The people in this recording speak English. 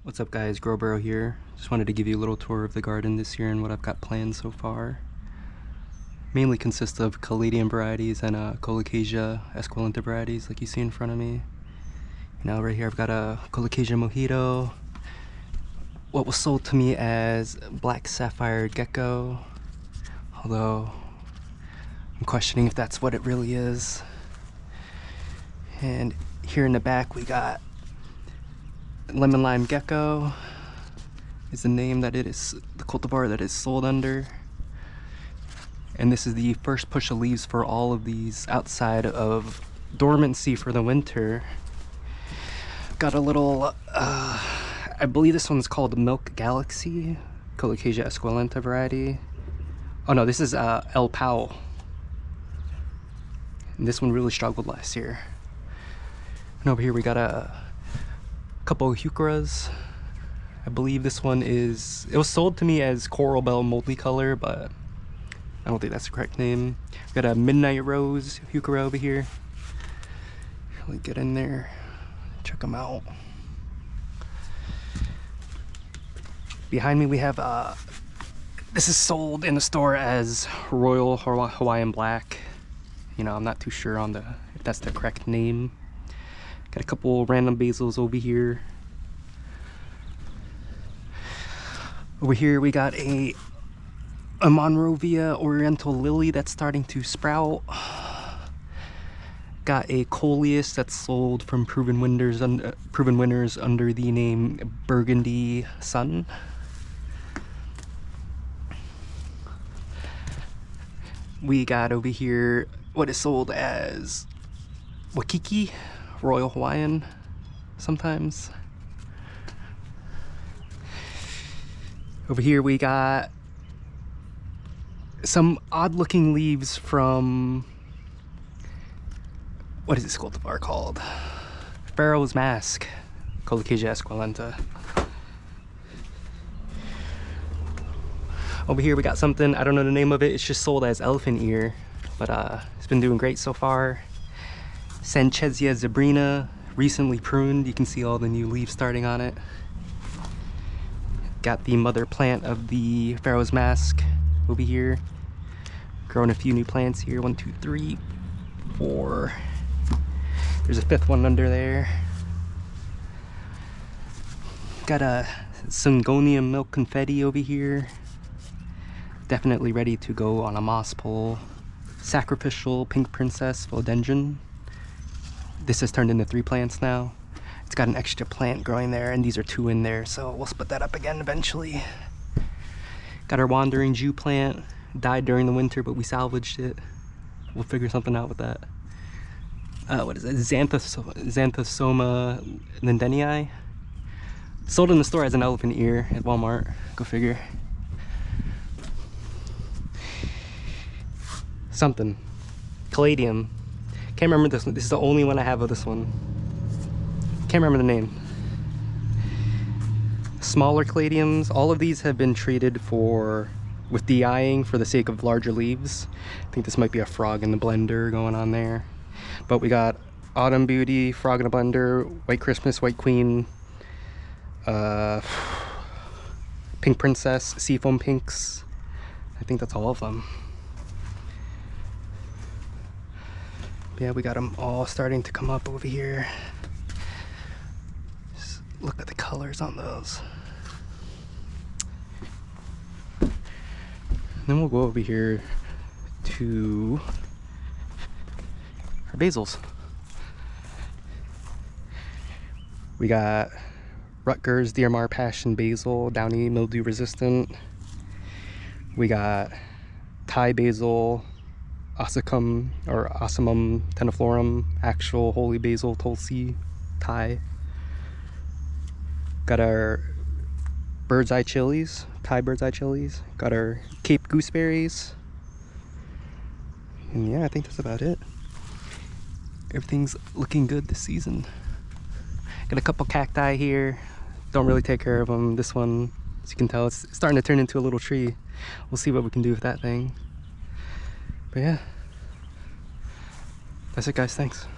What's up guys, Growborough here. Just wanted to give you a little tour of the garden this year and what I've got planned so far. Mainly consists of Caladium varieties and Colocasia esculenta varieties like you see in front of me. Now right here I've got a Colocasia mojito, what was sold to me as black sapphire gecko, although I'm questioning if that's what it really is. And here in the back we got lemon lime gecko is the name that it is, the cultivar that is sold under. And this is the first push of leaves for all of these outside of dormancy for the winter. Got a little, I believe this one's called Milk Galaxy, Colocasia esculenta variety. Oh no, this is El Pao. And this one really struggled last year. And over here we got a couple of heucheras. I believe this one is, it was sold to me as Coral Bell Multicolor, but I don't think that's the correct name. We got a Midnight Rose heuchera over here. Really get in there, check them out. Behind me we have this is sold in the store as Royal Hawaiian Black. You know, I'm not too sure on if that's the correct name. Got a couple random basils over here. Over here we got a Monrovia Oriental Lily that's starting to sprout. Got a Coleus that's sold from Proven Winners under the name Burgundy Sun. We got over here what is sold as Waikiki, Royal Hawaiian sometimes. Over here we got some odd looking leaves from, what is this cultivar called? Pharaoh's Mask, Colocasia esculenta. Over here we got something, I don't know the name of it, it's just sold as elephant ear, but it's been doing great so far. Sanchesia zebrina, recently pruned. You can see all the new leaves starting on it. Got the mother plant of the Pharaoh's Mask over here. Growing a few new plants here. 1, 2, 3, 4. There's a 5th one under there. Got a Syngonium milk confetti over here. Definitely ready to go on a moss pole. Sacrificial pink princess philodendron. This has turned into 3 plants now. It's got an extra plant growing there, and these are 2 in there, so we'll split that up again eventually. Got our wandering Jew plant. Died during the winter, but we salvaged it. We'll figure something out with that. What is it? Xanthosoma lindenii. Sold in the store as an elephant ear at Walmart. Go figure. Something. Caladium. Can't remember this one. This is the only one I have of this one. Can't remember the name. Smaller caladiums. All of these have been treated with de-eyeing for the sake of larger leaves. I think this might be a frog in the blender going on there. But we got Autumn Beauty, Frog in a Blender, White Christmas, White Queen, Pink Princess, Seafoam Pinks. I think that's all of them. Yeah, we got them all starting to come up over here. Just look at the colors on those. And then we'll go over here to our basils. We got Rutgers DMR Passion Basil, downy mildew resistant. We got Thai basil, Ossicum or Ossimum teniflorum, actual holy basil, Tulsi, Thai. Got our bird's eye chilies, Thai bird's eye chilies. Got our Cape gooseberries. And yeah, I think that's about it. Everything's looking good this season. Got a couple cacti here. Don't really take care of them. This one, as you can tell, it's starting to turn into a little tree. We'll see what we can do with that thing. But yeah, that's it guys, thanks.